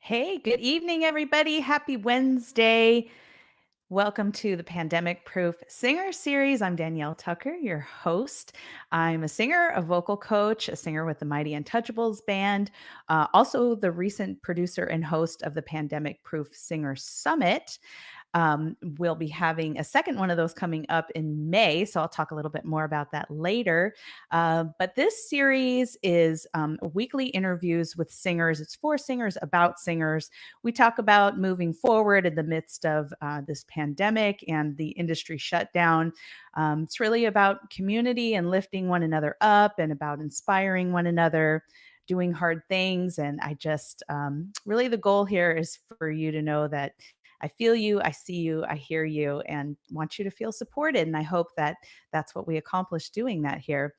Hey, good evening, everybody. Happy Wednesday. Welcome to the Pandemic Proof Singer Series. I'm Danielle Tucker, your host. I'm a singer, a vocal coach, a singer with the Mighty Untouchables band, also the recent producer and host of the Pandemic Proof Singer Summit. We'll be having a second one of those coming up in May, so I'll talk a little bit more about that later. But this series is weekly interviews with singers. It's for singers, about singers. We talk about moving forward in the midst of this pandemic and the industry shutdown. It's really about community and lifting one another up and about inspiring one another, doing hard things. And I just really the goal here is for you to know that I feel you, I see you, I hear you, and want you to feel supported. And I hope that that's what we accomplish doing that here.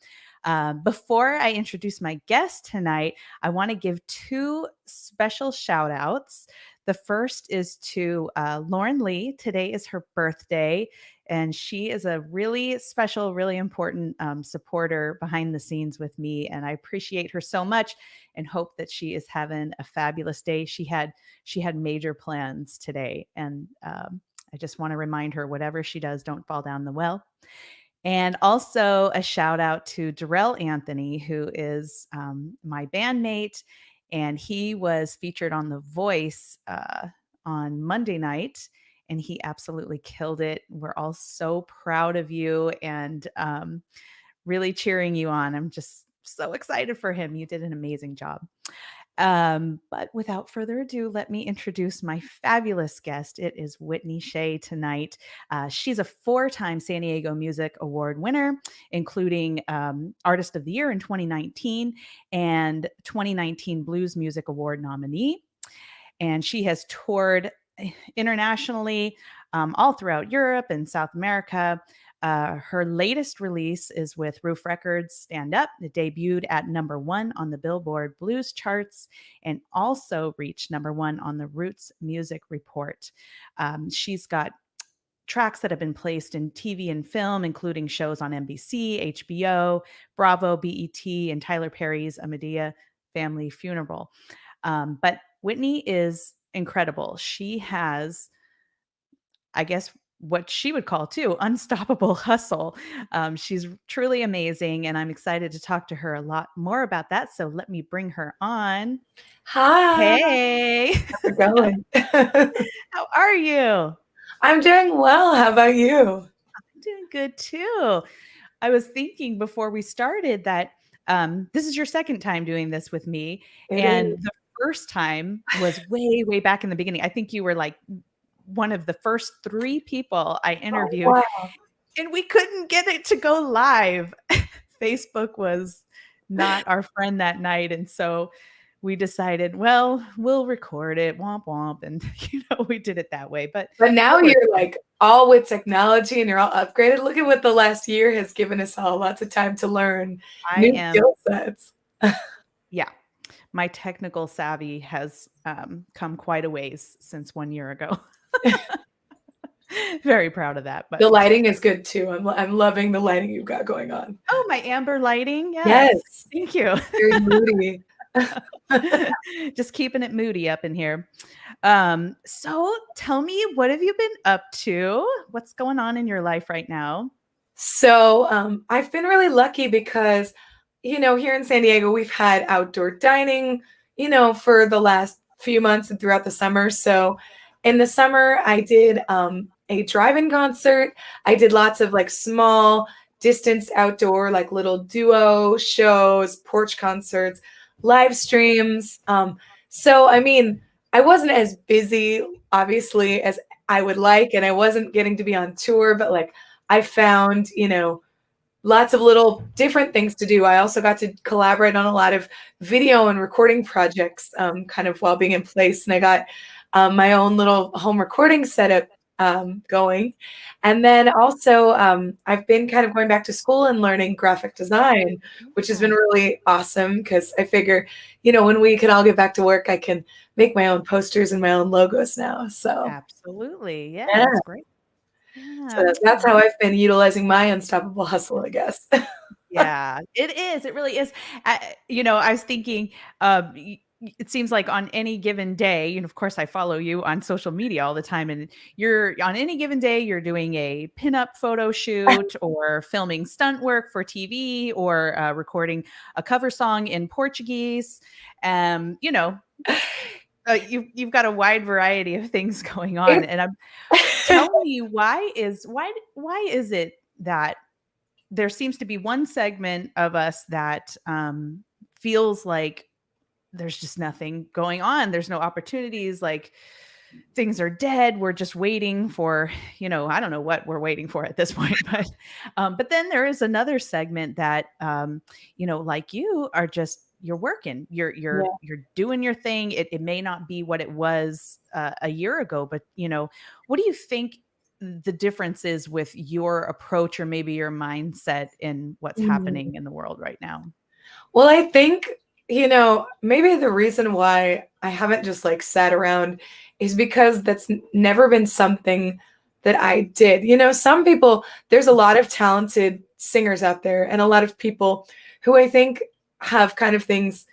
Before I introduce my guest tonight, I want to give two special shout outs. The first is to Lauren Lee. Today is her birthday, and she is a really special, really important supporter behind the scenes with me. And I appreciate her so much and hope that she is having a fabulous day. She had major plans today, and I just want to remind her, whatever she does, don't fall down the well. And also a shout out to Darrell Anthony, who is my bandmate, and he was featured on The Voice on Monday night, and he absolutely killed it. We're all so proud of you and really cheering you on. I'm just so excited for him. You did an amazing job. But without further ado, let me introduce my fabulous guest. It is Whitney Shay tonight. She's a 4-time San Diego Music Award winner, including Artist of the Year in 2019 and 2019 Blues Music Award nominee. And she has toured internationally, all throughout Europe and South America. Her latest release is with Ruf Records Stand Up. It debuted at #1 on the Billboard Blues charts and also reached #1 on the Roots Music Report. She's got tracks that have been placed in TV and film, including shows on NBC, HBO, Bravo, BET, and Tyler Perry's A Medea Family Funeral. But Whitney is incredible. She has, I guess, what she would call too unstoppable hustle. She's truly amazing, and I'm excited to talk to her a lot more about that. So let me bring her on. Hi, Hey, how's it going? how are you? I'm doing well. How about you? I'm doing good too. I was thinking before we started that this is your second time doing this with me, It and is. the first time was way, way back in the beginning. I think you were like one of the first 3 people I Oh, interviewed, wow. and we couldn't get it to go live. Facebook was not our friend that night, and so we decided, well, we'll record it, womp womp, and we did it that way. But But now it worked you're out. like all with technology and you're all upgraded. Look at what the last year has given us all. Lots of time to learn I new am, skill sets. yeah, my technical savvy has come quite a ways since 1 year ago. Very proud of that. The But lighting is good too. I'm loving the lighting you've got going on. oh, my amber lighting, yes, Yes, thank you. very moody. Just keeping it moody up in here. So tell me, what have you been up to? What's going on in your life right now? So I've been really lucky because, here in San Diego, we've had outdoor dining, for the last few months and throughout the summer. So in the summer, I did a drive-in concert. I did lots of like small distance outdoor, like little duo shows, porch concerts, live streams. So, I mean, I wasn't as busy, obviously, as I would like, and I wasn't getting to be on tour, but like, I found, lots of little different things to do. I also got to collaborate on a lot of video and recording projects, kind of while being in place. And I got my own little home recording setup going. And then also, I've been kind of going back to school and learning graphic design, which has been Yeah, really awesome because I figure, when we can all get back to work, I can make my own posters and my own logos now. So, absolutely. Yeah, yeah. that's great. So Yeah. that's how I've been utilizing my unstoppable hustle, I guess. Yeah, it is. It really is. I was thinking, it seems like on any given day, and of course I follow you on social media all the time, and you're on any given day, you're doing a pinup photo shoot or filming stunt work for TV or recording a cover song in Portuguese. You know, you've got a wide variety of things going on. It- And tell me, why is it that there seems to be one segment of us that feels like there's just nothing going on. There's no opportunities. Like things are dead. We're just waiting for, I don't know what we're waiting for at this point, but then there is another segment that, like you are just, you're working, yeah. you're doing your thing. It may not be what it was a year ago, but what do you think the difference is with your approach or maybe your mindset in what's Mhm. happening in the world right now? Well, I think, maybe the reason why I haven't just like sat around is because that's never been something that I did. Some people, there's a lot of talented singers out there and a lot of people who I think have kind of things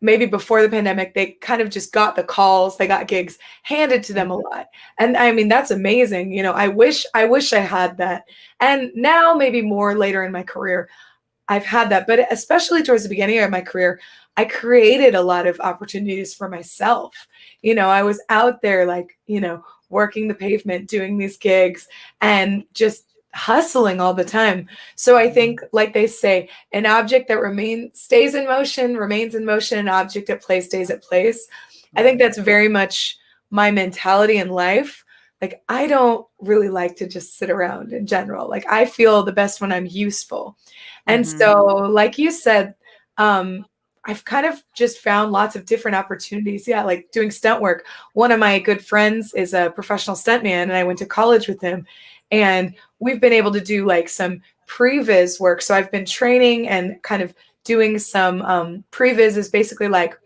maybe before the pandemic, they kind of just got the calls, they got gigs handed to them a lot. And I mean, that's amazing. I wish I had that. And now maybe more later in my career, I've had that, but especially towards the beginning of my career, I created a lot of opportunities for myself. I was out there like, working the pavement, doing these gigs and just hustling all the time. So I think, like they say, an object that stays in motion, remains in motion, an object at place stays at place. I think that's very much my mentality in life. Like, I don't really like to just sit around in general. Like, I feel the best when I'm useful. And Mm-hmm. so, like you said, I've kind of just found lots of different opportunities. Yeah, like doing stunt work. One of my good friends is a professional stuntman, and I went to college with him. And we've been able to do like some previs work. So I've been training and kind of doing some previs is basically like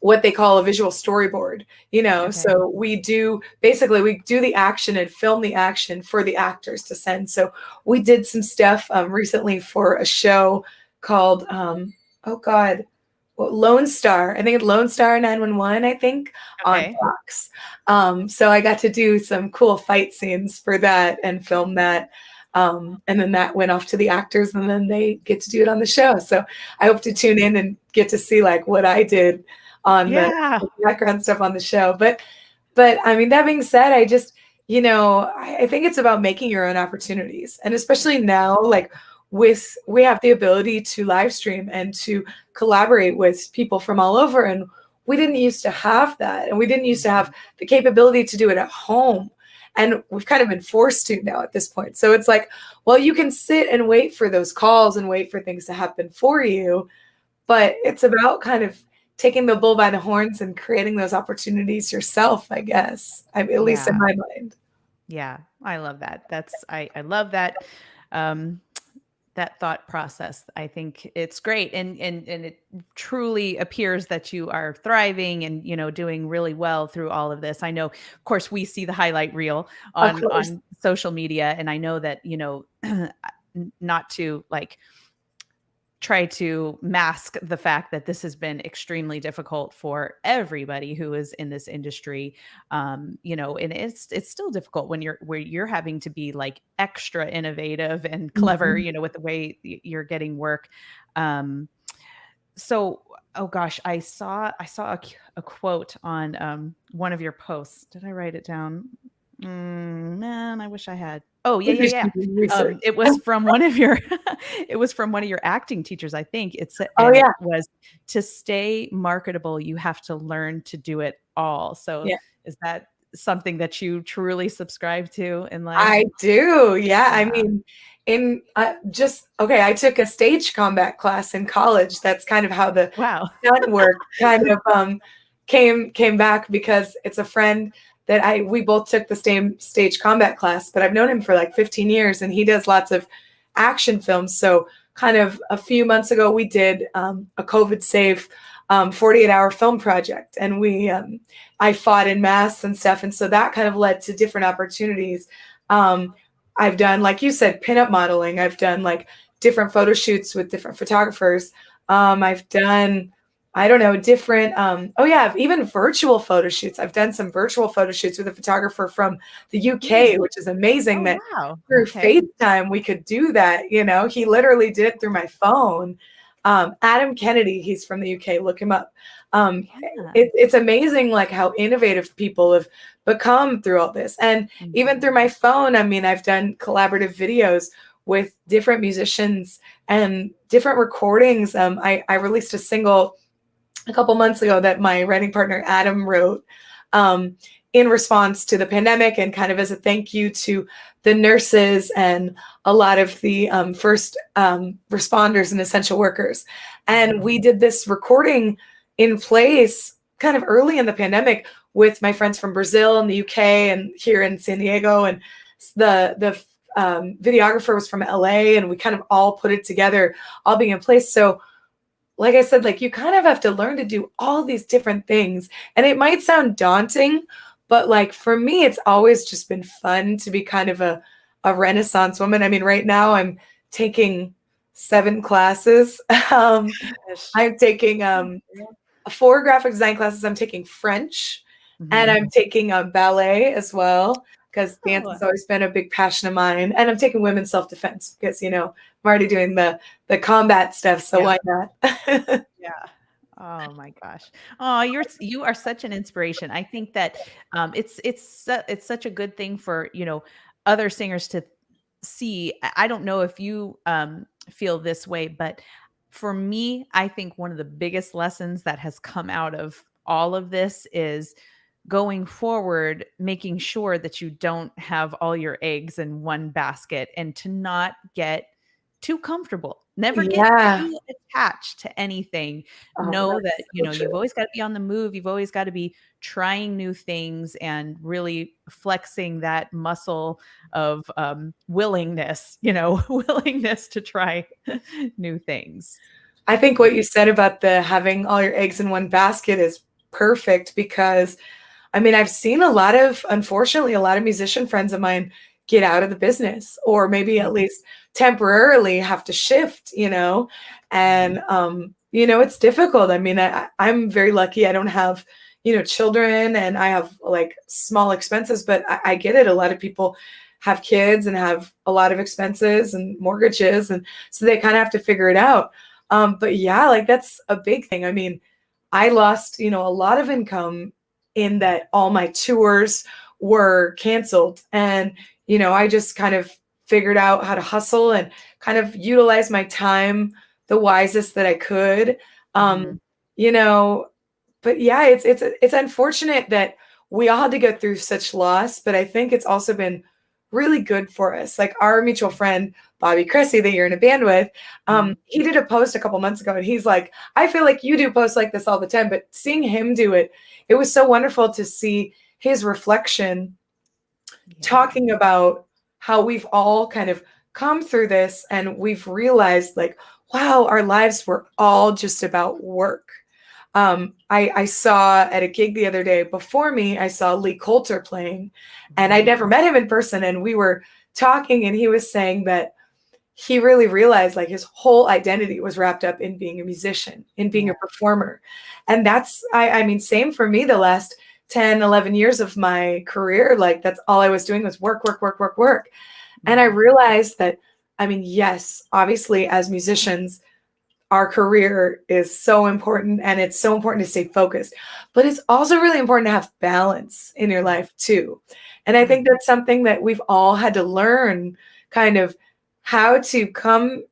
what they call a visual storyboard, Okay. so we do the action and film the action for the actors to send. So we did some stuff recently for a show called oh god, Lone Star. I think it's Lone Star 911, I think, on Okay. Fox. So I got to do some cool fight scenes for that and film that. And then that went off to the actors and then they get to do it on the show. So I hope to tune in and get to see like what I did on the Yeah. background stuff on the show. But I mean, that being said, I just, I think it's about making your own opportunities. And especially now, like we have the ability to live stream and to collaborate with people from all over. And we didn't used to have that. And we didn't used to have the capability to do it at home. And we've kind of been forced to now at this point. So it's like, well, you can sit and wait for those calls and wait for things to happen for you. But it's about kind of taking the bull by the horns and creating those opportunities yourself, I guess. At least in Yeah. my mind. Yeah. I love that. I love that. Um, that thought process. I think it's great. And it truly appears that you are thriving and, doing really well through all of this. I know, of course, we see the highlight reel Of on course. social media. And I know that, not to like try to mask the fact that this has been extremely difficult for everybody who is in this industry. And it's still difficult when you're having to be like extra innovative and clever, Mhm. with the way you're getting work. Um, so, oh gosh, I saw a quote on one of your posts. Did I write it down? Man, I wish I had. Oh, yeah, Maybe yeah, you yeah. should do research. It was from one of your it was from one of your acting teachers, I think. Oh, And it yeah. was, to stay marketable, you have to learn to do it all. So Yeah. is that something that you truly subscribe to in life? I do. Yeah. I Yeah. mean, I took a stage combat class in college. That's kind of how the Wow. stunt work kind of came back because it's a friend that we both took the same stage combat class, but I've known him for like 15 years and he does lots of action films. So kind of a few months ago, we did a COVID safe 48-hour film project and I fought in masks and stuff. And so that kind of led to different opportunities. I've done, like you said, pinup modeling. I've done like different photo shoots with different photographers. I've done I don't know, different, oh yeah, even virtual photo shoots. I've done some virtual photo shoots with a photographer from the UK, Mm. which is amazing Oh, that wow. through Okay. FaceTime we could do that. He literally did it through my phone. Adam Kennedy, he's from the UK. Look him up. Um, Yeah. it's amazing, like how innovative people have become through all this, and even through Mhm. my phone. I mean, I've done collaborative videos with different musicians and different recordings. I released a single a couple months ago that my writing partner Adam wrote, um, in response to the pandemic and kind of as a thank you to the nurses and a lot of the first responders and essential workers. And Mhm. we did this recording in place kind of early in the pandemic with my friends from Brazil and the UK and here in San Diego. And the videographer was from LA, and we kind of all put it together, all being in place. So like I said, like you kind of have to learn to do all these different things. And it might sound daunting, but like for me, it's always just been fun to be kind of a Renaissance woman. I mean, right now I'm taking 7 classes. Gosh. I'm taking Yeah. 4 graphic design classes. I'm taking French, and Mhm. I'm taking ballet as well, because dance Oh, has always been a big passion of mine. And I'm taking women's self-defense because, I'm already doing the combat stuff. So yeah. why not? Yeah. Oh my gosh. Oh, you are such an inspiration. I think that it's such a good thing for, other singers to see. I don't know if you feel this way, but for me, I think one of the biggest lessons that has come out of all of this is going forward, making sure that you don't have all your eggs in one basket and to not get too comfortable. Never get Yeah. too attached to anything. Oh, Know that, that's so you've true. always got to be on the move. You've always got to be trying new things and really flexing that muscle of willingness, willingness to try new things. I think what you said about the having all your eggs in one basket is perfect because I mean, I've seen unfortunately, a lot of musician friends of mine get out of the business or maybe Mhm. at least temporarily have to shift, and, it's difficult. I mean, I'm very lucky. I don't have, children, and I have like small expenses, but I get it. A lot of people have kids and have a lot of expenses and mortgages. And so they kind of have to figure it out. But yeah, like that's a big thing. I mean, I lost, a lot of income in that all my tours were canceled. And, I just kind of figured out how to hustle and kind of utilize my time the wisest that I could. Mhm. Um, you know, but yeah, it's unfortunate that we all had to go through such loss, but I think it's also been really good for us. Like our mutual friend Bobby Cressy, that you're in a band with, Mhm. he did a post a couple months ago, and he's like, "I feel like you do posts like this all the time, but seeing him do it, it was so wonderful to see his reflection Yeah. talking about how we've all kind of come through this, and we've realized like, wow, our lives were all just about work." I saw at a gig the other day before me, I saw Lee Coulter playing, and I'd Mhm. never met him in person. And we were talking, and he was saying that he really realized like his whole identity was wrapped up in being a musician, in being Yeah. a performer. And I mean, same for me the last 10, 11 years of my career. Like that's all I was doing was work, work, work, work, work. And I Mhm. realized that, I mean, yes, obviously as musicians, our career is so important, and it's so important to stay focused, but it's also really important to have balance in your Yeah. life too. And I think Mhm. that's something that we've all had to learn, kind of how to come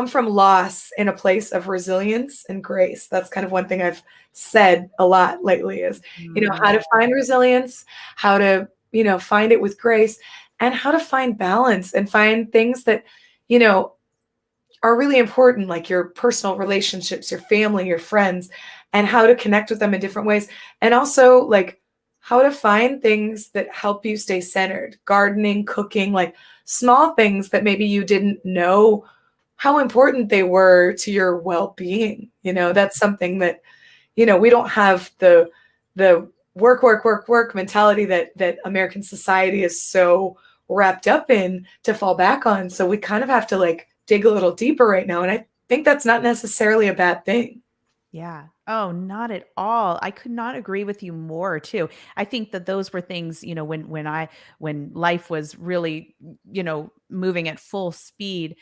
from loss in a place of resilience and grace. That's kind of one thing I've said a lot lately is, how Mm. to find resilience, how to, find it with grace, and how to find balance and find things that, you know, are really important, like your personal relationships, your family, your friends, and how to connect with them in different ways. And also, like, how to find things that help you stay centered, gardening, cooking, like small things that maybe you didn't know how important they were to your well-being. That's something that, we don't have the work, work, work, work mentality that American society is so wrapped up in to fall back on. So we kind of have to like dig a little deeper right now. And I think that's not necessarily a bad thing. Yeah. Oh, not at all. I could not agree with you more too. I think that those were things, when life was really, moving at full speed,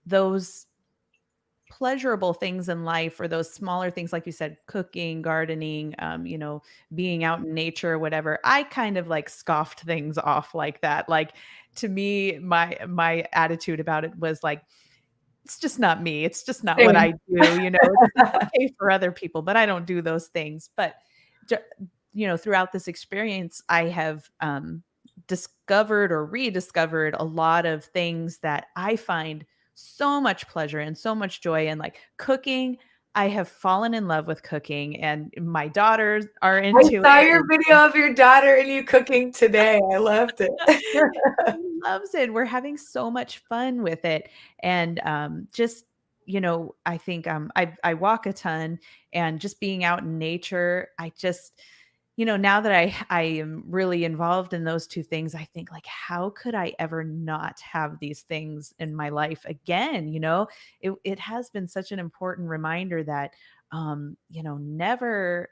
those pleasurable things in life or those smaller things like you said, cooking, gardening, being out in nature, whatever. I kind of like scoffed things off like that. Like to me, my attitude about it was like it's just not me. It's just not what Same. I do, It's okay for other people, but I don't do those things. But ju throughout this experience, I have, discovered or rediscovered a lot of things that I find so much pleasure and so much joy in, like, cooking. I have fallen in love with cooking, and my daughters are I into saw it, your and video of your daughter and you cooking today. I loved it. she loves it. We're having so much fun with it. And just, I think I walk a ton and just being out in nature, I just, now that I am really involved in those two things, I think like, how could I ever not have these things in my life again? It has been such an important reminder that, never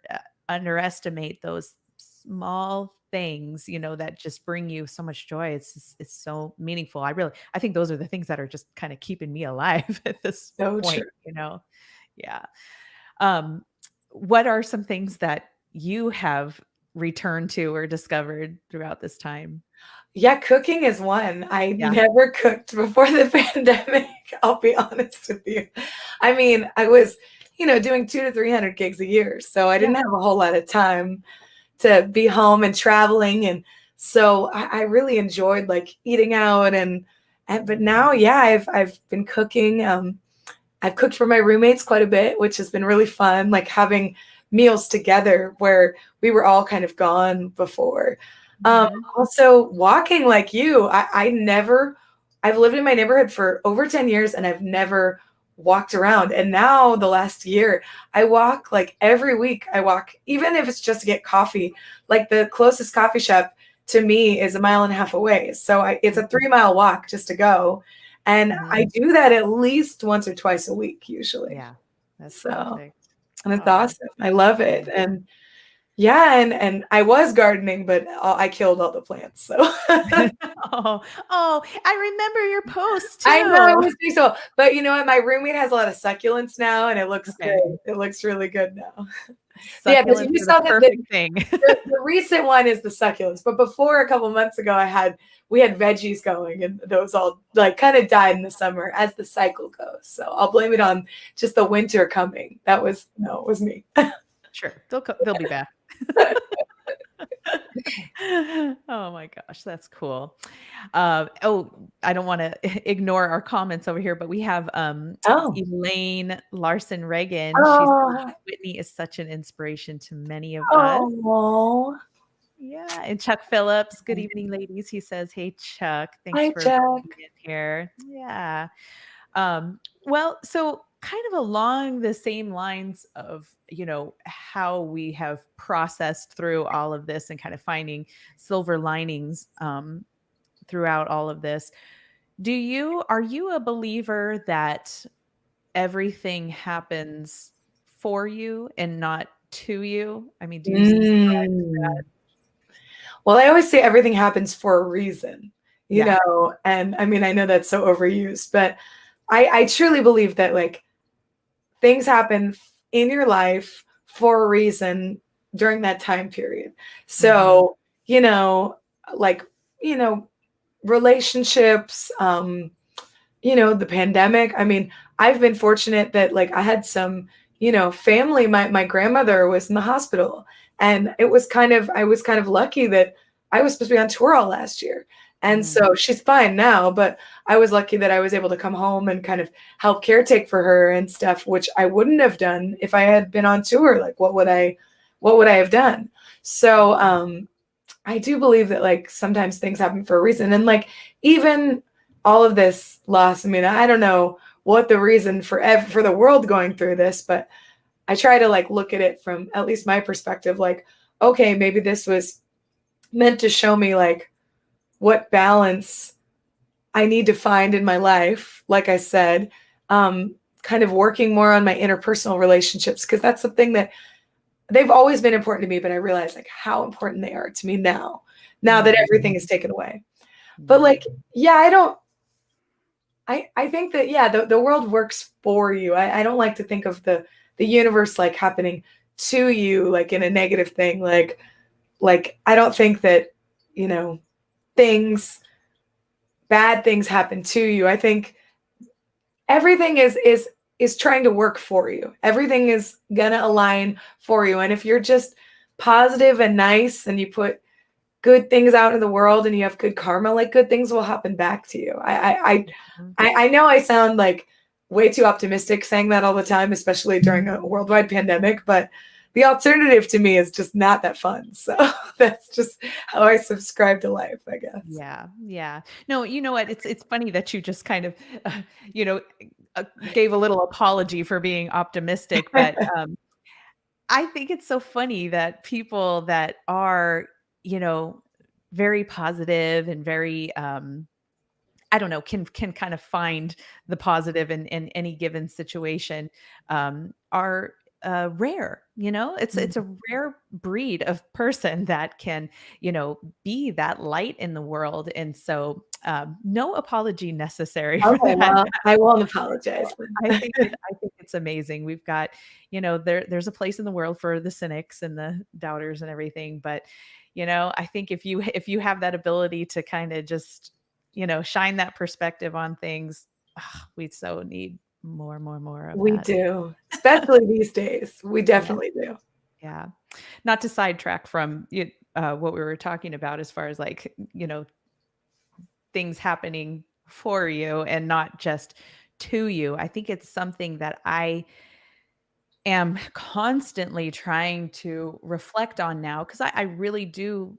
underestimate those small things, that just bring you so much joy. It's so meaningful. I think those are the things that are just kind of keeping me alive at this So point, true. Yeah. Um, what are some things that you have returned to or discovered throughout this time? Yeah, cooking is one. I Yeah. never cooked before the pandemic, I'll be honest with you. I mean, I was, doing 2 to 300 gigs a year, so I Yeah. didn't have a whole lot of time to be home and traveling, and so I really enjoyed, like, eating out and but now, yeah, I've been cooking, I've cooked for my roommates quite a bit, which has been really fun, like, having meals together where we were all kind of gone before. Mhm. Also walking like you, I've lived in my neighborhood for over 10 years and I've never walked around. And now the last year, I walk like every week. I walk, even if it's just to get coffee, like the closest coffee shop to me is a mile and a half away. So it's a Mhm. 3 mile walk just to go. And I Mhm. do that at least once or twice a week, usually. Yeah. That's So, perfect. and it's Oh, awesome. I love yeah. it. And yeah, and I was gardening, but I killed all the plants. So Oh, I remember your post I know it too. was so, but you know what? My roommate has a lot of succulents now, and it looks Okay. great. It looks really good now. Yeah, but Succulents you are the saw that perfect thing. the recent one is the succulents, but before a couple months ago, we had veggies going, and those all like kind of died in the summer as the cycle goes. So I'll blame it on just the winter coming. That was no, it was me. Sure, they'll be back. Oh my gosh, that's cool. I don't wanna ignore our comments over here, but we have, Oh, Elaine Larson Reagan. She says, oh, "Whitney is such an inspiration to many of us." oh. Yeah, and Chuck Phillips, "Good evening, ladies." He says, "Hey, Chuck, thanks Hi, for being Jack. in here." Yeah. Well, so kind of along the same lines of, how we have processed through all of this and kind of finding silver linings throughout all of this. Are you a believer that everything happens for you and not to you? I mean, do you subscribe to that? Mm. Well, I always say everything happens for a reason, Yeah. and I mean, I know that's so overused, but I truly believe that like things happen in your life for a reason during that time period. Mhm. So, like, you know, relationships, the pandemic. I mean, I've been fortunate that like I had some, family. My grandmother was in the hospital, and I was kind of lucky that I was supposed to be on tour all last year. And Mm. so she's fine now, but I was lucky that I was able to come home and kind of help caretake for her and stuff, which I wouldn't have done if I had been on tour. Like what would I have done? So I do believe that like sometimes things happen for a reason. And like even all of this loss, I mean, I don't know what the reason for the world going through this, but I try to like look at it from at least my perspective, like, okay, maybe this was meant to show me like what balance I need to find in my life, like I said. kind of working more on my interpersonal relationships, because that's something that they've always been important to me, but I realize like how important they are to me now that everything is taken away. But like, yeah, I think that, yeah, the world works for you. I don't like to think of the universe like happening to you, like in a negative thing. Like I don't think that, you know, bad things happen to you. I think everything is trying to work for you. Everything is gonna align for you. And if you're just positive and nice and you put good things out in the world and you have good karma, like good things will happen back to you. I know I sound like way too optimistic saying that all the time, especially during a worldwide pandemic, but the alternative to me is just not that fun. So that's just how I subscribe to life, I guess. Yeah, yeah. No, you know what? It's funny that you just kind of, you know, gave a little apology for being optimistic, but I think it's so funny that people that are, you know, very positive and very, I don't know, can kind of find the positive in any given situation, are rare. You know, it's a rare breed of person that can, you know, be that light in the world. And so, no apology necessary for Okay, that. well, I won't apologize then. I think it's amazing. We've got, you know, there's a place in the world for the cynics and the doubters and everything, but you know, I think if you have that ability to kind of just, you know, shine that perspective on things, we so need more of We that. do, especially these days. We Yeah, definitely do. yeah. Not to sidetrack from what we were talking about as far as like, you know, things happening for you and not just to you. I think it's something that I am constantly trying to reflect on now because I really do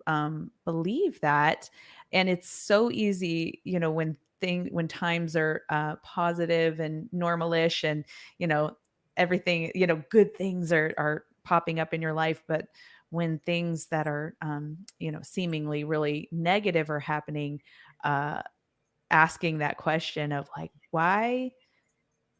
believe that, and it's so easy, you know, when times are positive and normalish, and you know everything, you know, good things are popping up in your life, but when things that are you know seemingly really negative are happening, uh, asking that question of like why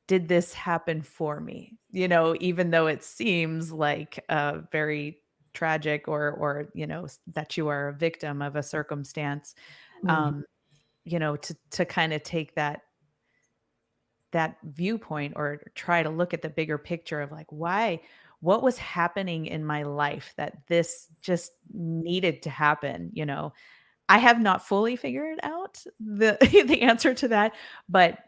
did this happen for me? You know, even though it seems like very tragic or, you know, that you are a victim of a circumstance, Mhm. um, you know, to kind of take that viewpoint or try to look at the bigger picture of like what was happening in my life that this just needed to happen, you know. I have not fully figured out the the answer to that, but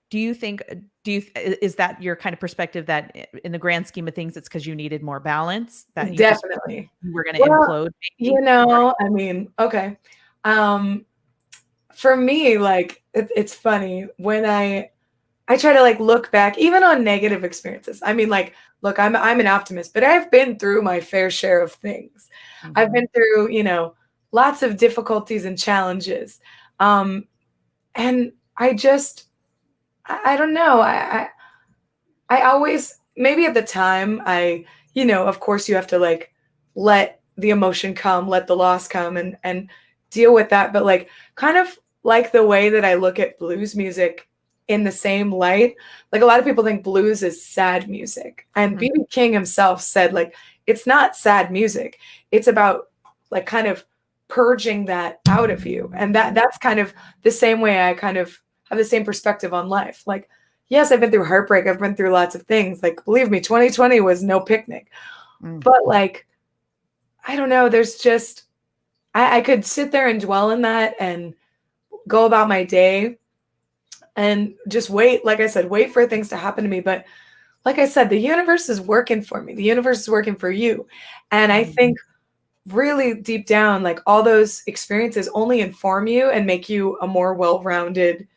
do you think is that your kind of perspective that in the grand scheme of things, it's because you needed more balance, that Definitely. you were gonna Well, implode you maybe? Or know, I mean, okay. Um, for me, like it's funny when I try to like look back even on negative experiences. I mean, like, look, I'm an optimist, but I've been through my fair share of things. I've Mhm. been through, you know, lots of difficulties and challenges. Um, and I just I don't know. I always, maybe at the time, you know, of course you have to like let the emotion come, let the loss come and deal with that. But like kind of like the way that I look at blues music in the same light, like a lot of people think blues is sad music. And Mhm. B.B. King himself said like it's not sad music. It's about like kind of purging that out of you. And that's kind of the same way I kind of have the same perspective on life. Like yes, I've been through heartbreak. I've been through lots of things. Like, believe me, 2020 was no picnic. Mm. But like, I don't know. There's just, I could sit there and dwell in that and go about my day and just wait. Like I said, wait for things to happen to me. But like I said, the universe is working for me. The universe is working for you. And I Mhm. think really deep down, like all those experiences only inform you and make you a more well rounded,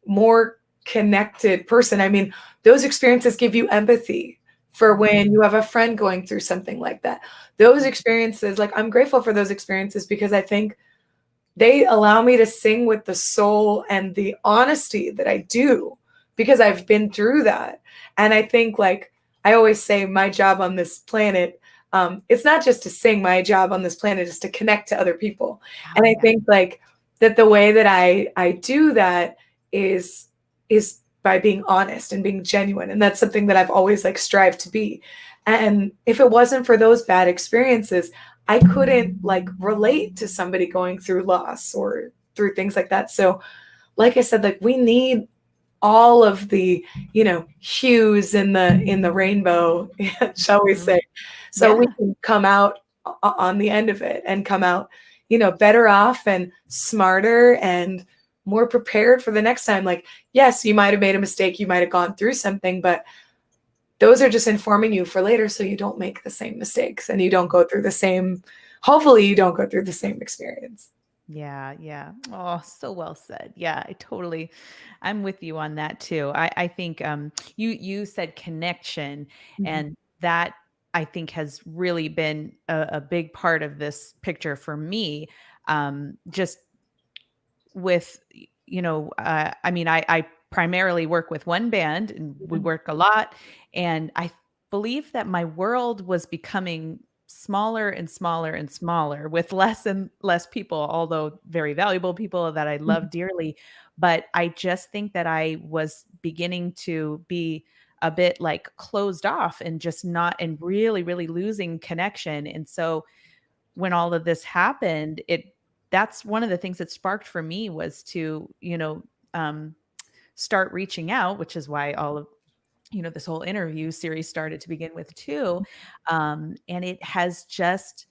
more connected person. I mean, those experiences give you empathy for Mhm. when you have a friend going through something like that. Those experiences, like I'm grateful for those experiences because I think they allow me to sing with the soul and the honesty that I do because I've been through that. And I think like I always say my job on this planet, it's not just to sing. My job on this planet is to connect to other people. Oh, And I yeah. think like that the way that I do that is is by being honest and being genuine. And that's something that I've always like strived to be. And if it wasn't for those bad experiences, I couldn't like relate to somebody going through loss or through things like that. So, like I said, like we need all of the, hues in the rainbow, shall we Mhm. say, so we Yeah. can come out on the end of it and come out, better off and smarter and more prepared for the next time. Like, yes, you might have made a mistake, you might have gone through something, but those are just informing you for later so you don't make the same mistakes and you don't go through the same, hopefully you don't go through the same experience. Yeah, yeah. Oh, so well said. Yeah, I'm with you on that too. I think you said connection, Mhm. and that I think has really been a big part of this picture for me. Just with I mean, I primarily work with one band and we Mhm. work a lot, and I believe that my world was becoming smaller and smaller and smaller with less and less people, although very valuable people that I Mhm. love dearly. But I just think that I was beginning to be a bit like closed off and just not, and really really losing connection. And so when all of this happened, that's one of the things that sparked for me was to, um, start reaching out, which is why all of, this whole interview series started to begin with too. And it has just,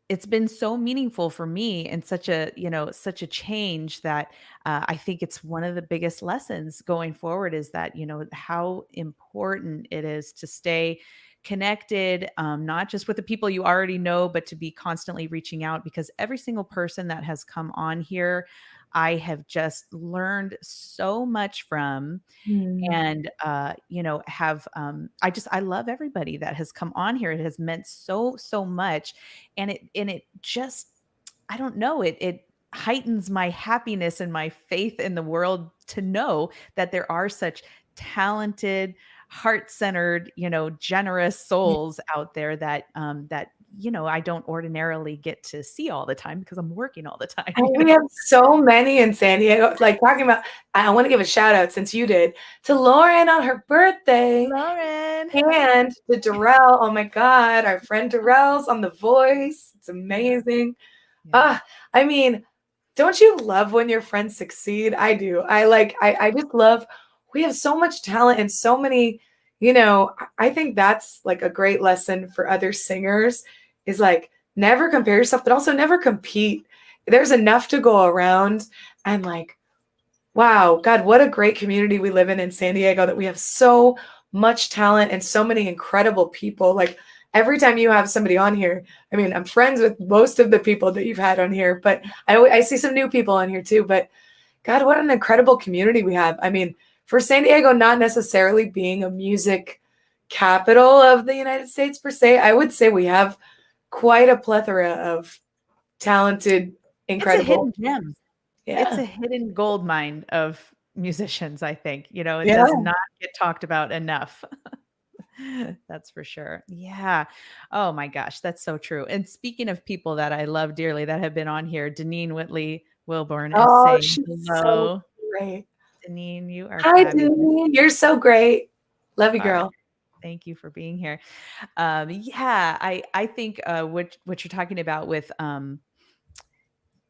it's been so meaningful for me and such a change that I think it's one of the biggest lessons going forward is that, how important it is to stay connected, not just with the people you already know, but to be constantly reaching out because every single person that has come on here, I have just learned so much from Mm. and have I love everybody that has come on here. It has meant so much, and it just, I don't know, it heightens my happiness and my faith in the world to know that there are such talented, heart-centered, generous Yeah. souls out there that I don't ordinarily get to see all the time because I'm working all the time. And we have so many in San Diego, like, talking about I wanna give a shout out since you did, to Lauren on her birthday Lauren. and to Darrell, oh my god, our friend Darrell's on The Voice, it's Yeah, amazing. yeah. Ah, I mean, don't you love when your friends succeed? I do. I just love we have so much talent and so many, I think that's like a great lesson for other singers is like never compare yourself, but also never compete. There's enough to go around and like, wow, God, what a great community we live in San Diego that we have so much talent and so many incredible people. Like every time you have somebody on here, I mean, I'm friends with most of the people that you've had on here, but I see some new people on here too. But God, what an incredible community we have. I mean, for San Diego not necessarily being a music capital of the United States per se, I would say we have quite a plethora of talented, It's a incredible. hidden gem. It's Yeah. a hidden gold mine of musicians, I think. It Yeah. does not get talked about enough. That's for sure. Yeah. Oh my gosh, that's so true. And speaking of people that I love dearly that have been on here, Deneen Whitley Wilburn is Oh, saying she's so hello. great. Deneen, you are Hi, fabulous. Denise. You're so great. Love you, All right. girl. Thank you for being here. Yeah, I think what you're talking about with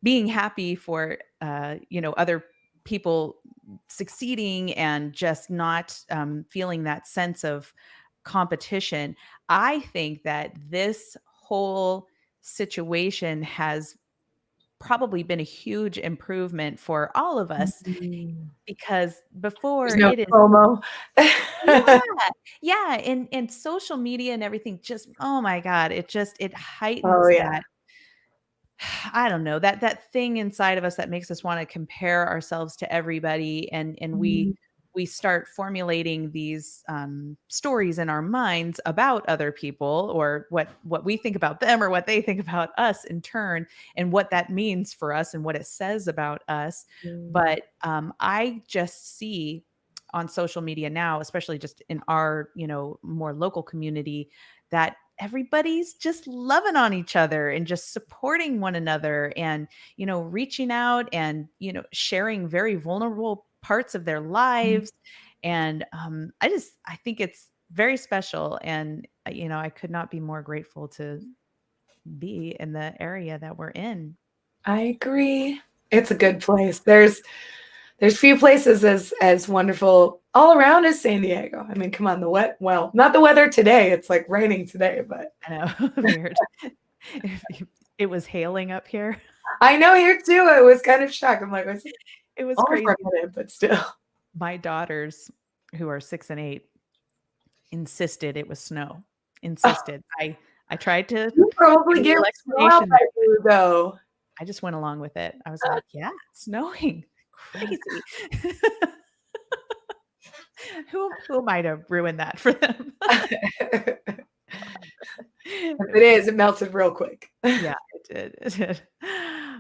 being happy for other people succeeding and just not feeling that sense of competition. I think that this whole situation has probably been a huge improvement for all of us Mhm. because There's before no it is, FOMO. yeah, yeah, and social media and everything, just, oh my god, it Oh, heightens yeah. that. I don't know, that thing inside of us that makes us wanna compare ourselves to everybody, and we Mhm. we start formulating these, stories in our minds about other people or what we think about them or what they think about us in turn, and what that means for us and what it says about us. Mm. But, I just see on social media now, especially just in our, more local community, that everybody's just loving on each other and just supporting one another and reaching out and sharing very vulnerable parts of their Mm. lives And I think it's very special. And, I could not be more grateful to be in the area that we're in. I agree. It's a good place. There's few places as wonderful all around as San Diego. I mean, come on, well, not the weather today. It's like raining today, but I know, weird. It was hailing up here. I know here too. I was kind of shocked. I'm like, It was only for crazy. a minute, but still. My daughters, who are 6 and 8, insisted it was snow. Insisted. I tried to You probably give a get little snow out explanation by there. you, though. I just went along with it. I was like, "Yeah, it's snowing. Crazy." Who might have ruined that for them? If it is, it melted real quick. Yeah, it did.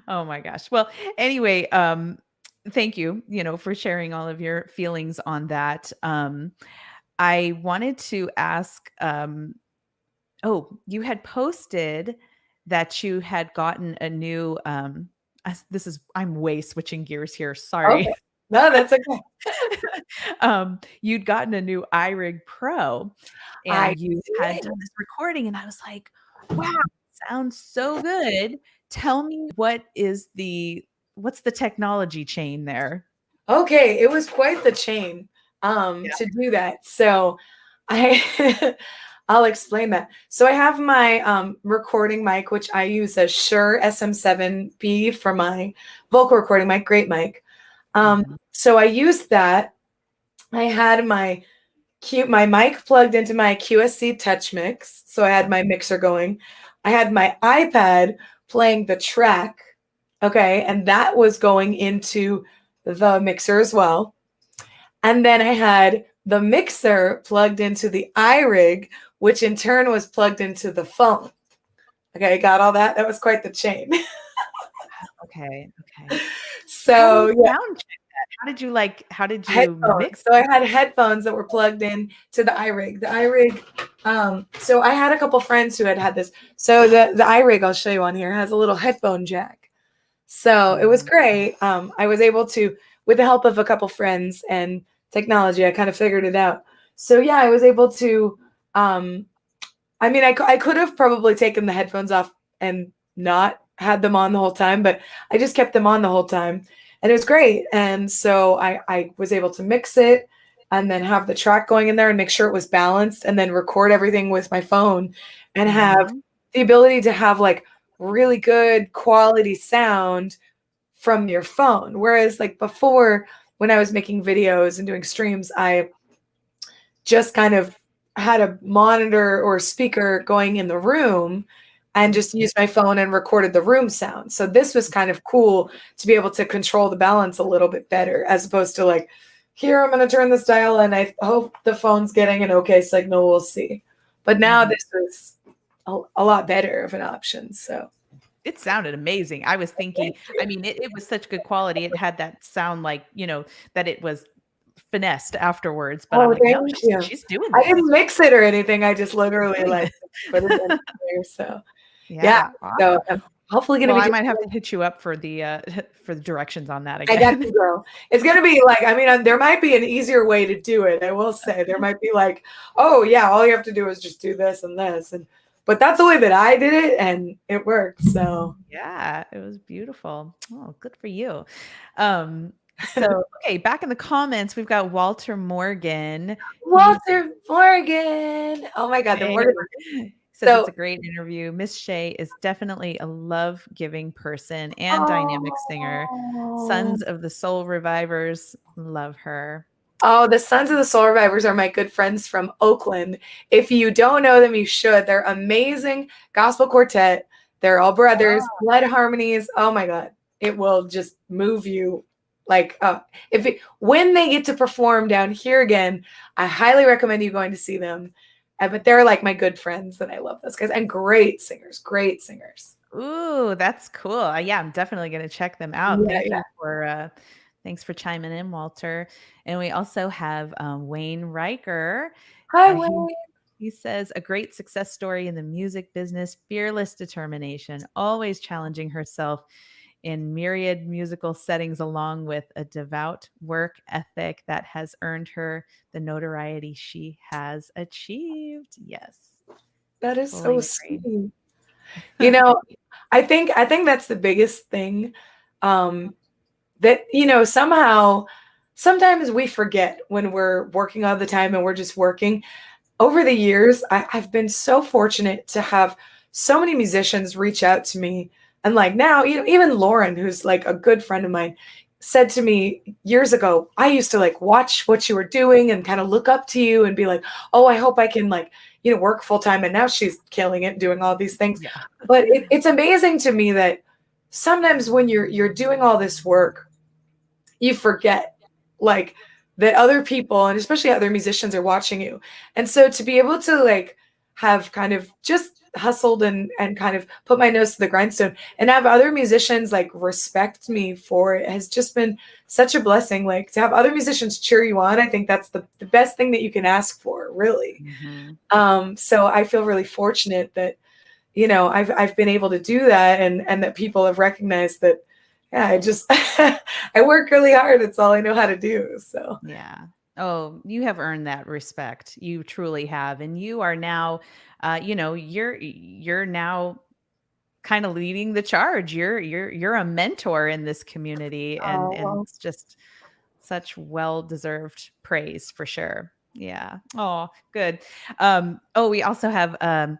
Oh my gosh. Well, anyway, thank you, for sharing all of your feelings on that. I wanted to ask, you had posted that you had gotten a new, I'm way switching gears here. Sorry. Okay. No, that's okay. You'd gotten a new Irig Pro I and you had did. done this recording, and I was like, wow, sounds so good. Tell me what's the technology chain there? Okay, it was quite the chain Yeah. to do that. So I I'll explain that. So I have my recording mic, which I use a Shure SM7B for my vocal recording mic, great mic. Mhm. So I used that. I had my mic plugged into my QSC Touch Mix. So I had my mixer going. I had my iPad playing the track. Okay. And that was going into the mixer as well. And then I had the mixer plugged into the iRig, which in turn was plugged into the phone. Okay, got all that? That was quite the chain. Okay. How do So you yeah, sound check that? How did you headphones. mix So I had headphones that were plugged in to the iRig. The iRig. So I had a couple friends who had this. So the iRig, I'll show you on here, has a little headphone jack. So it was Mhm. great. I was able to, with the help of a couple friends and technology, I kind of figured it out. So yeah, I was able to. I mean, I could have probably taken the headphones off and not had them on the whole time, but I just kept them on the whole time, and it was great. And so I was able to mix it and then have the track going in there and make sure it was balanced, and then record everything with my phone and have Mhm. the ability to have like really good quality sound from your phone. Whereas like before, when I was making videos and doing streams, I just kind of had a monitor or speaker going in the room and just used my phone and recorded the room sound. So this was kind of cool to be able to control the balance a little bit better, as opposed to like, here, I'm going to turn this dial and I hope the phone's getting an okay signal. We'll see. But now Mhm. this was a lot better of an option. So It sounded amazing. I was thinking, thank you. I mean, it was such good quality. It had that sound like, that it was finessed afterwards, but I'm Oh, like, "No, thank you. she's doing I didn't this. mix it or anything. I just She's literally doing like this." put it in there. So yeah. Yeah, So awesome. I'm hopefully going to Well, be I doing. might have to hit you up for the, for the directions on that I got again. you, girl. It's gonna be like, I mean, there might be an easier way to do it. I will say there might be like, oh yeah, all you have to do is just do this and this, but that's the way that I did it, and it worked. So Yeah, it was beautiful. Oh, good for you. So, okay, back in the comments, we've got Walter Morgan. He's Walter Morgan. Oh my God, the Hey. Morgan. Says it's So a great interview. Miss Shay is definitely a love-giving person and dynamic singer. oh, Sons of the Soul Revivers, love her. oh, the Sons of the Soul Revivers are my good friends from Oakland. If you don't know them, you should. They're amazing gospel quartet. They're all brothers, lead harmonies. Oh my God, it will just move you. Like when they get to perform down here again, I highly recommend you going to see them. But they're like my good friends, and I love those guys, and great singers, great singers. Ooh, that's cool. Yeah, I'm definitely gonna check them out. Yeah, yeah. Thanks for chiming in, Walter. And we also have Wayne Riker. Hi, He Wayne. he says a great success story in the music business, fearless determination, always challenging herself in myriad musical settings, along with a devout work ethic that has earned her the notoriety she has achieved. Yes, That is so fully agree. sweet. You know, I think that's the biggest thing, that, somehow sometimes we forget when we're working all the time and we're just working. Over the years, I've been so fortunate to have so many musicians reach out to me. And like now, even Lauren, who's like a good friend of mine, said to me years ago, I used to like watch what you were doing and kind of look up to you and be like, oh, I hope I can like, work full time. And now she's killing it, doing all these things. Yeah. But it's amazing to me that sometimes when you're doing all this work, you forget like that other people and especially other musicians are watching you. And so to be able to like have kind of just hustled and kind of put my nose to the grindstone and have other musicians like respect me for it has just been such a blessing. Like to have other musicians cheer you on, I think that's the best thing that you can ask for, really. So I feel really fortunate that I've been able to do that and that people have recognized that, yeah, I just I work really hard. It's all I know how to do. So Yeah. Oh, you have earned that respect. You truly have. And you are now, you're now kind of leading the charge. You're a mentor in this community, and oh, it's just such well-deserved praise for sure. Yeah. Oh, good. We also have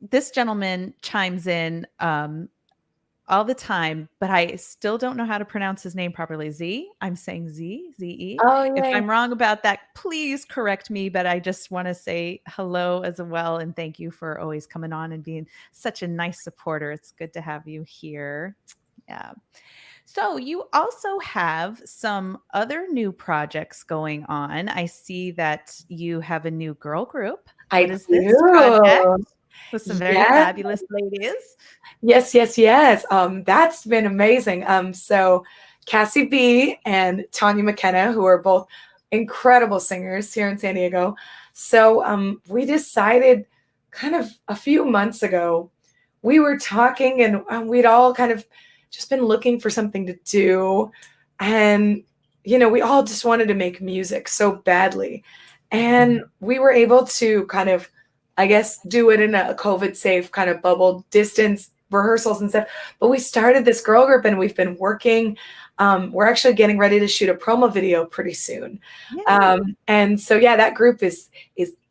this gentleman chimes in all the time, but I still don't know how to pronounce his name properly. Z. I'm saying Z, Z-E. oh If yeah. I'm wrong about that, please correct me. But I just want to say hello as well. And thank you for always coming on and being such a nice supporter. It's good to have you here. Yeah. So you also have some other new projects going on. I see that you have a new girl group. What I is this project? do. With some very Yes. fabulous ladies. Yes, yes, yes. That's been amazing. So Cassie B and Tanya McKenna, who are both incredible singers here in San Diego. So we decided kind of a few months ago, we were talking and we'd all kind of just been looking for something to do. And, we all just wanted to make music so badly. And we were able to kind of, I guess, do it in a COVID safe kind of bubble distance rehearsals and stuff. But we started this girl group and we've been working. We're actually getting ready to shoot a promo video pretty soon. And so, yeah, that group is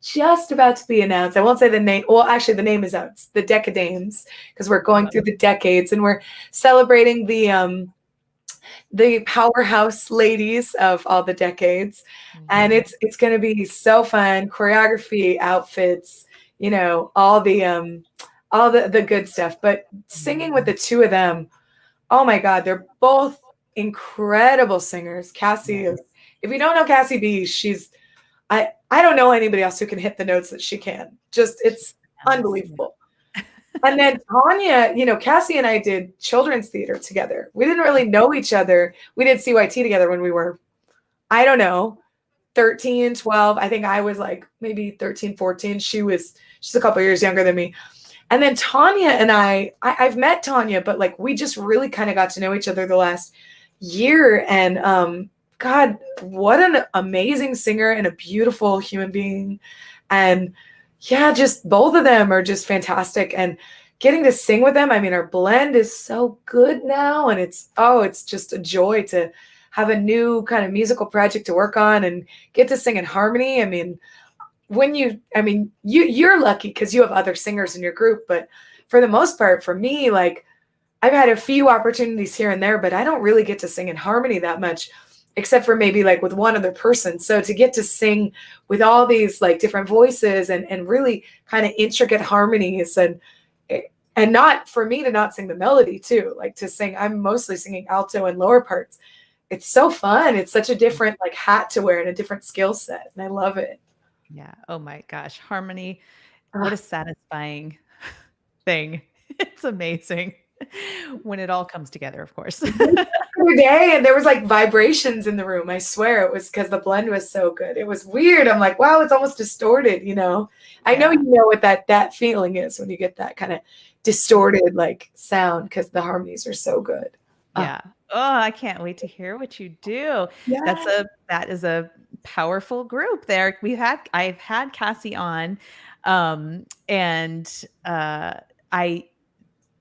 just about to be announced. I won't say the name. Well, actually, the name is out. It's the Decadames, because we're going through the decades and we're celebrating the powerhouse ladies of all the decades. And it's going to be so fun. Choreography, outfits, all the good stuff. But singing with the two of them, oh my God, they're both incredible singers. Cassie is, if you don't know Cassie B, I don't know anybody else who can hit the notes that she can. Just, it's unbelievable. And then Tanya, Cassie and I did children's theater together. We didn't really know each other. We did CYT together when we were, I don't know, 13, 12. I think I was like maybe 13, 14. She's a couple years younger than me. And then Tanya and I've met Tanya, but like we just really kind of got to know each other the last year. And God, what an amazing singer and a beautiful human being. And yeah, just both of them are just fantastic. And getting to sing with them, I mean, our blend is so good now. And it's just a joy to have a new kind of musical project to work on and get to sing in harmony. I mean, you're lucky because you have other singers in your group, but for the most part, for me, like I've had a few opportunities here and there, but I don't really get to sing in harmony that much, except for maybe like with one other person. So to get to sing with all these like different voices and really kind of intricate harmonies and not for me to not sing the melody too, like to sing, I'm mostly singing alto and lower parts. It's so fun. It's such a different like hat to wear and a different skill set. And I love it. Yeah. Oh my gosh. Harmony. What a satisfying thing. It's amazing when it all comes together, of course. Every day, and there was like vibrations in the room. I swear it was because the blend was so good. It was weird. I'm like, wow, it's almost distorted, I know you know what that feeling is when you get that kind of distorted like sound because the harmonies are so good. Yeah. Oh, I can't wait to hear what you do. Yeah. That is a powerful group there. I've had Cassie on, and I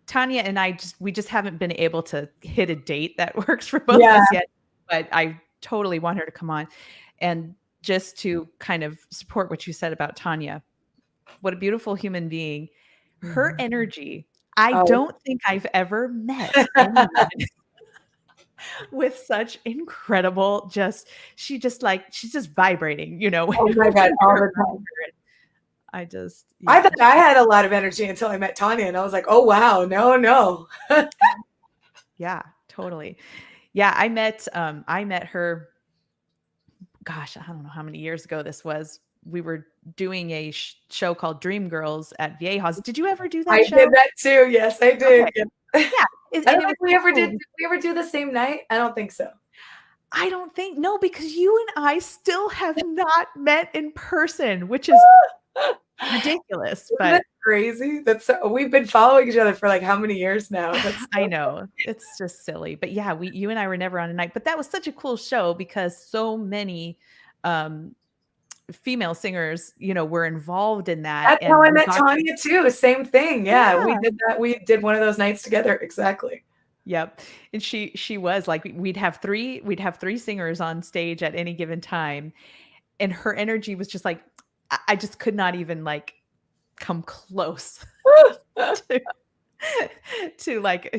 Tanya and we just haven't been able to hit a date that works for both of Yeah. us yet, but I totally want her to come on. And just to kind of support what you said about Tanya, what a beautiful human being. Her Mhm. energy, I Oh, don't think I've ever met anyone with such incredible she's just vibrating, oh my when God, all you're the around time. her. I just I yeah, thought I had a lot of energy until I met Tanya, and I was like, "Oh wow, no, no." yeah, totally. Yeah, I met her, gosh, I don't know how many years ago this was. We were doing a show called Dream Girls at Viejas. Did you ever do I that did show? that too. Yes, I Okay. did. Yeah. Yeah, I and don't it was think we so ever did. cool. Did we ever do the same night? I don't think so. I don't think no, because you and I still have not met in person, which is ridiculous, Isn't that but crazy? We've been following each other for like how many years now? That's I so know. It's just silly. But yeah, you and I were never on a night, but that was such a cool show because so many um female singers, were involved in that That's how and I we met got to Tanya too. Same thing. Yeah, we yeah. did that. We did one of those nights together. Exactly. Yep. And she was like we'd have three singers on stage at any given time and her energy was just like I just could not even like come close to to like,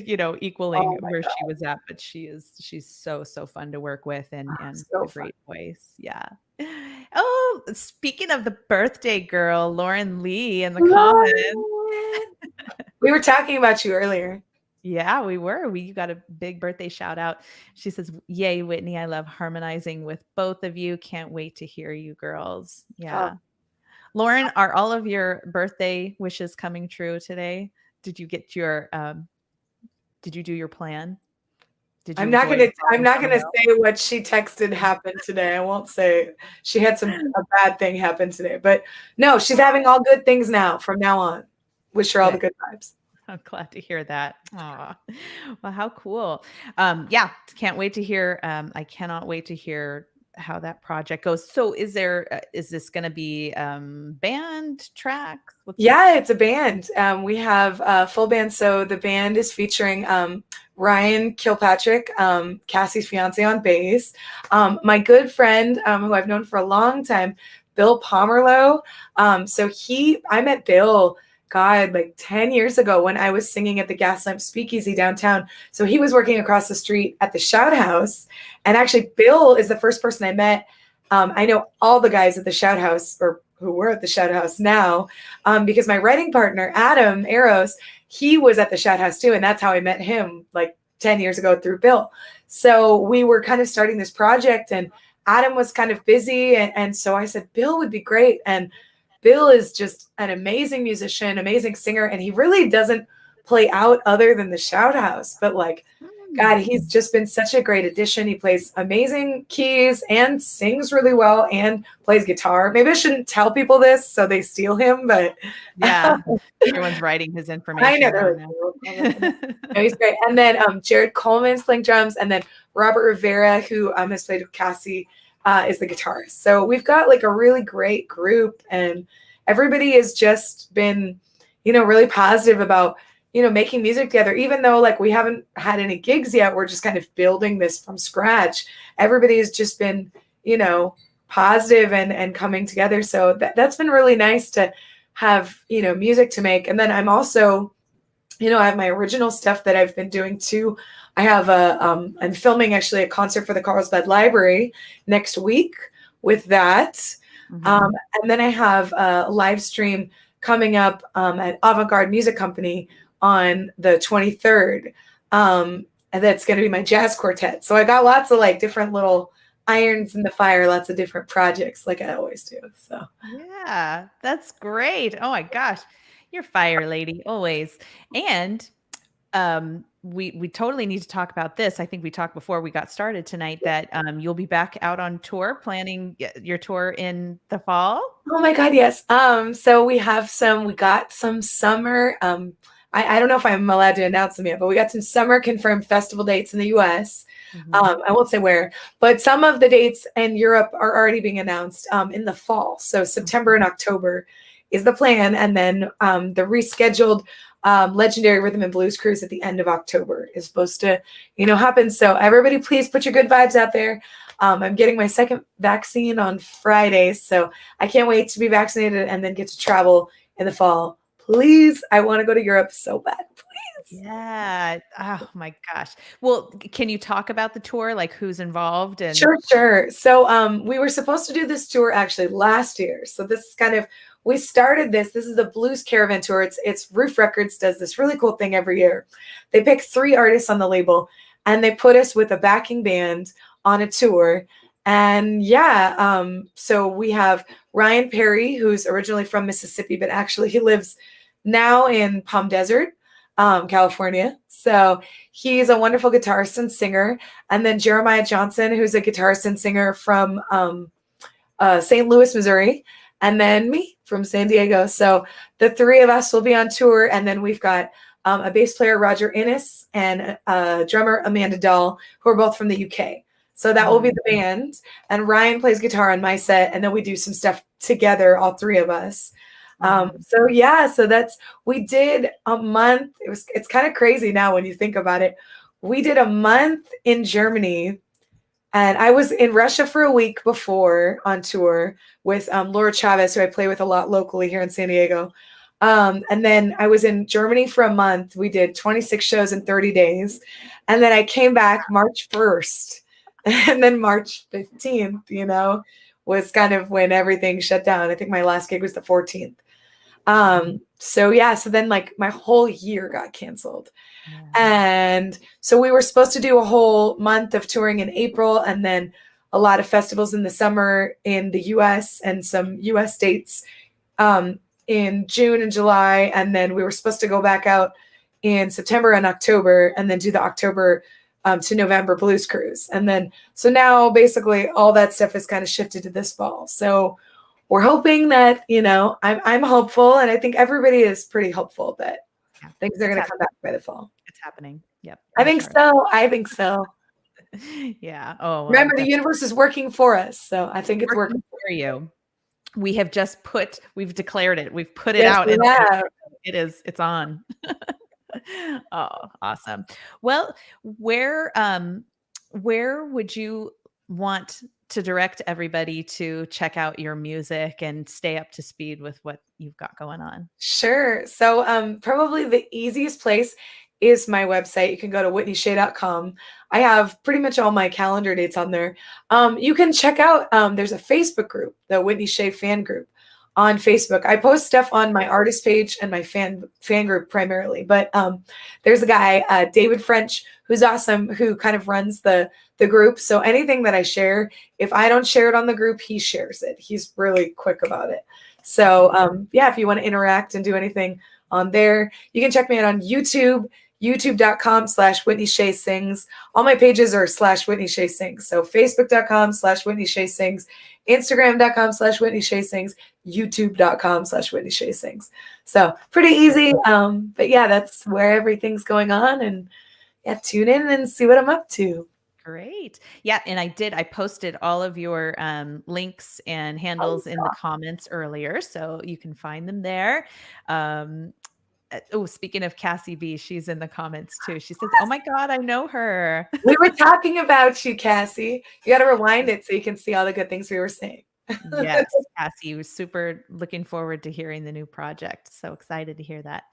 equaling Oh my where she God, was at, but she's so fun to work with and so a fun. great voice. Yeah. Oh, speaking of the birthday girl, Lauren Lee in the comments. Lauren. We were talking about you earlier. Yeah, we were. We got a big birthday shout out. She says, "Yay, Whitney! I love harmonizing with both of you. Can't wait to hear you girls." Oh, Yeah. Lauren, are all of your birthday wishes coming true today? Did you get your did you do your plan? Did you enjoy the I'm falling not gonna snow? say what she texted happened today. I won't say she had a bad thing happen today, but no, she's having all good things now from now on. Wish her all the Good. good vibes. I'm glad to hear that. Aw. Well, how cool. Yeah, can't wait to hear. I cannot wait to hear how that project goes. So is this gonna be band tracks? What's Yeah, this? it's a band. We have a full band. So the band is featuring Ryan Kilpatrick, Cassie's fiance on bass, my good friend who I've known for a long time, Bill Pomerlow. I met Bill, God, like 10 years ago when I was singing at the Gaslamp Speakeasy downtown. So he was working across the street at the Shout House. And actually, Bill is the first person I met. I know all the guys at the Shout House or who were at the Shout House now, because my writing partner, Adam Eros, he was at the Shout House too. And that's how I met him like 10 years ago through Bill. So we were kind of starting this project and Adam was kind of busy. And so I said, Bill would be great. And Bill is just an amazing musician, amazing singer. And he really doesn't play out other than the Shout House. But like, God, Mm. he's just been such a great addition. He plays amazing keys and sings really well and plays guitar. Maybe I shouldn't tell people this so they steal him, but Yeah. Everyone's writing his I know information they're down like, now. "Oh, I'm like, no, he's great." And then Jared Coleman's playing drums, and then Robert Rivera, who has played with Cassie, is the guitarist. So we've got like a really great group, and everybody has just been, really positive about making music together. Even though like we haven't had any gigs yet, we're just kind of building this from scratch. Everybody has just been, positive and coming together. So that's been really nice to have music to make. And then I'm also I have my original stuff that I've been doing too. I'm filming actually a concert for the Carlsbad Library next week with that. Mhm. And then I have a live stream coming up at Avant-Garde Music Company on the 23rd. And that's going to be my jazz quartet. So I got lots of like different little irons in the fire, lots of different projects like I always do. So Yeah, that's great. Oh my gosh. You're fire lady always. And we totally need to talk about this. I think we talked before we got started tonight that you'll be back out on tour planning your tour in the fall. oh my God, yes. So we got some summer. I don't know if I'm allowed to announce them yet, but we got some summer confirmed festival dates in the US. I won't say where, but some of the dates in Europe are already being announced in the fall. So September and October is the plan. And then the rescheduled Legendary Rhythm and Blues Cruise at the end of October is supposed to, happen. So everybody, please put your good vibes out there. I'm getting my second vaccine on Friday, so I can't wait to be vaccinated and then get to travel in the fall. Please, I want to go to Europe so bad. Please. Yeah. Oh my gosh. Well, can you talk about the tour? Like who's involved? And Sure. So we were supposed to do this tour actually last year. So this is kind of, we started this. This is the Blues Caravan Tour. It's Ruf Records does this really cool thing every year. They pick 3 artists on the label and they put us with a backing band on a tour. And so we have Ryan Perry, who's originally from Mississippi, but actually he lives now in Palm Desert, California. So he's a wonderful guitarist and singer. And then Jeremiah Johnson, who's a guitarist and singer from St. Louis, Missouri. And then me from San Diego. So the 3 of us will be on tour. And then we've got a bass player, Roger Innes, and drummer, Amanda Dahl, who are both from the UK. So that will be the band. And Ryan plays guitar on my set. And then we do some stuff together, all 3 of us. So we did a month. It's kind of crazy now when you think about it. We did a month in Germany. And I was in Russia for a week before on tour with Laura Chavez, who I play with a lot locally here in San Diego. And then I was in Germany for a month. We did 26 shows in 30 days. And then I came back March 1st. And then March 15th, was kind of when everything shut down. I think my last gig was the 14th. So then like my whole year got canceled. And so we were supposed to do a whole month of touring in April and then a lot of festivals in the summer in the US and some US dates in June and July. And then we were supposed to go back out in September and October and then do the October to November blues cruise. And then, so now basically all that stuff is kind of shifted to this fall. So we're hoping that, I'm hopeful. And I think everybody is pretty hopeful that things are going to come back by the fall. It's happening. Yep. I think so. Yeah. Oh, well, remember the universe is working for us. So I think it's working for you. We have we've declared it. We've put it out. And it's on. Oh, awesome. Well, where would you want to direct everybody to check out your music and stay up to speed with what you've got going on? Sure. So probably the easiest place is my website. You can go to whitneyshay.com. I have pretty much all my calendar dates on there. You can check out, there's a Facebook group, the Whitney Shay fan group on Facebook. I post stuff on my artist page and my fan group primarily, but there's a guy, David French, who's awesome, who kind of runs the group. So anything that I share, if I don't share it on the group, he shares it. He's really quick about it. So if you want to interact and do anything on there, you can check me out on YouTube, youtube.com/Whitney Shay Sings. All my pages are /Whitney Shay Sings. So facebook.com/Whitney Shay Sings, instagram.com/Whitney Shay Sings, youtube.com/Whitney Shay Sings. So pretty easy. But that's where everything's going on. And tune in and see what I'm up to. Great. Yeah. And I posted all of your links and handles in the comments earlier, so you can find them there. Speaking of Cassie B, she's in the comments too. She says, "Oh my God, I know her." We were talking about you, Cassie. You got to rewind it so you can see all the good things we were saying. Yes, Cassie was super looking forward to hearing the new project. So excited to hear that.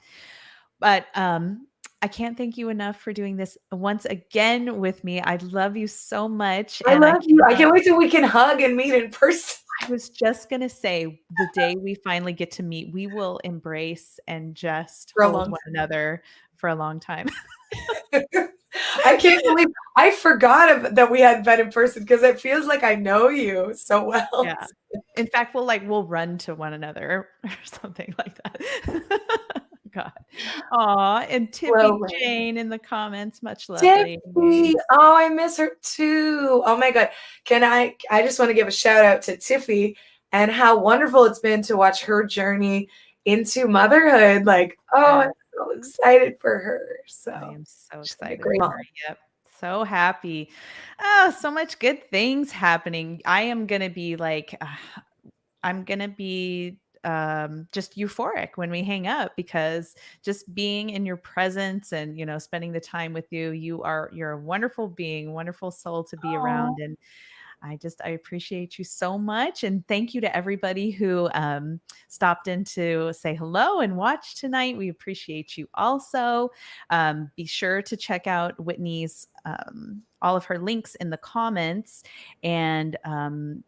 But I can't thank you enough for doing this once again with me. I love you so much. I love you. I can't wait till we can hug and meet in person. I was just going to say, the day we finally get to meet, we will embrace and just hold one another for a long time. I can't believe I forgot that we hadn't met in person because it feels like I know you so well. Yeah. In fact, we'll run to one another or something like that. God. Aw, and Tiffy Jane in the comments. Much love. Tiffy. Oh, I miss her too. Oh my God. I just want to give a shout out to Tiffy and how wonderful it's been to watch her journey into motherhood. Like, I'm so excited for her. I So am so she'll be a excited great for her. mom. Yep. So happy. Oh, so much good things happening. I am going to be like, I'm going to be just euphoric when we hang up because just being in your presence and, spending the time with you, you're a wonderful being, wonderful soul to be Oh, around. And I appreciate you so much. And thank you to everybody who stopped in to say hello and watch tonight. We appreciate you also. Be sure to check out Whitney's, all of her links in the comments. And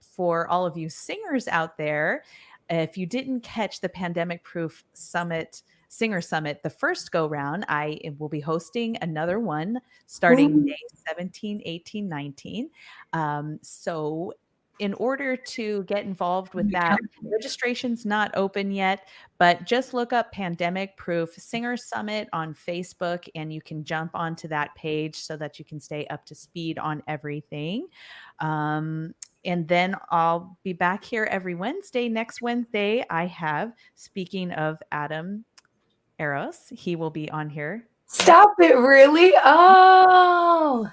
for all of you singers out there, if you didn't catch the Pandemic Proof Summit, Singer Summit, the first go round, I will be hosting another one starting mm, May 17, 18, 19. So in order to get involved with you that, count. registration's not open yet, but just look up Pandemic Proof Singer Summit on Facebook and you can jump onto that page so that you can stay up to speed on everything. Um, and then I'll be back here every Wednesday. Next Wednesday, I have, speaking of Adam Eros, he will be on here next. Stop it, really? Oh,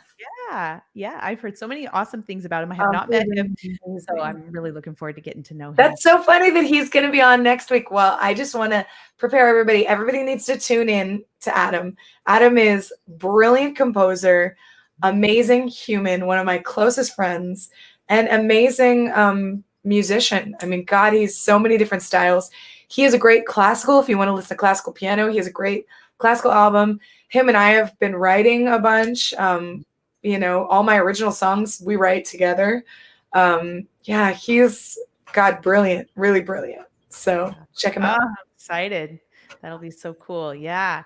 Yeah, yeah, I've heard so many awesome things about him. I have not he's met him, so amazing. I'm really looking forward to getting to know him. That's so funny that he's going to be on next week. Well, I just want to prepare everybody. Everybody needs to tune in to Adam. Adam is brilliant composer, amazing human, one of my closest friends, and amazing musician. I mean, God, he's so many different styles. He is a great classical. If you want to listen to classical piano, he has a great classical album. Him and I have been writing a bunch. All my original songs we write together. Yeah, he's God, brilliant, really brilliant. So Yeah. check him Oh, out. I'm excited. That'll be so cool. Yeah.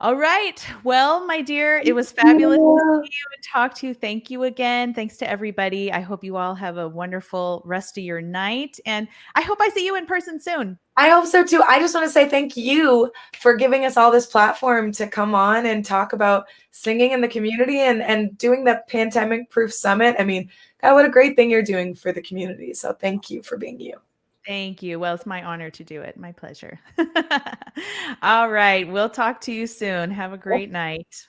All right. Well, my dear, it was fabulous to Yeah. see you and talk to you. Thank you again. Thanks to everybody. I hope you all have a wonderful rest of your night. And I hope I see you in person soon. I hope so too. I just want to say thank you for giving us all this platform to come on and talk about singing in the community and doing the pandemic proof summit. I mean, God, what a great thing you're doing for the community. So thank you for being you. Thank you. Well, it's my honor to do it. My pleasure. All right. We'll talk to you soon. Have a great night.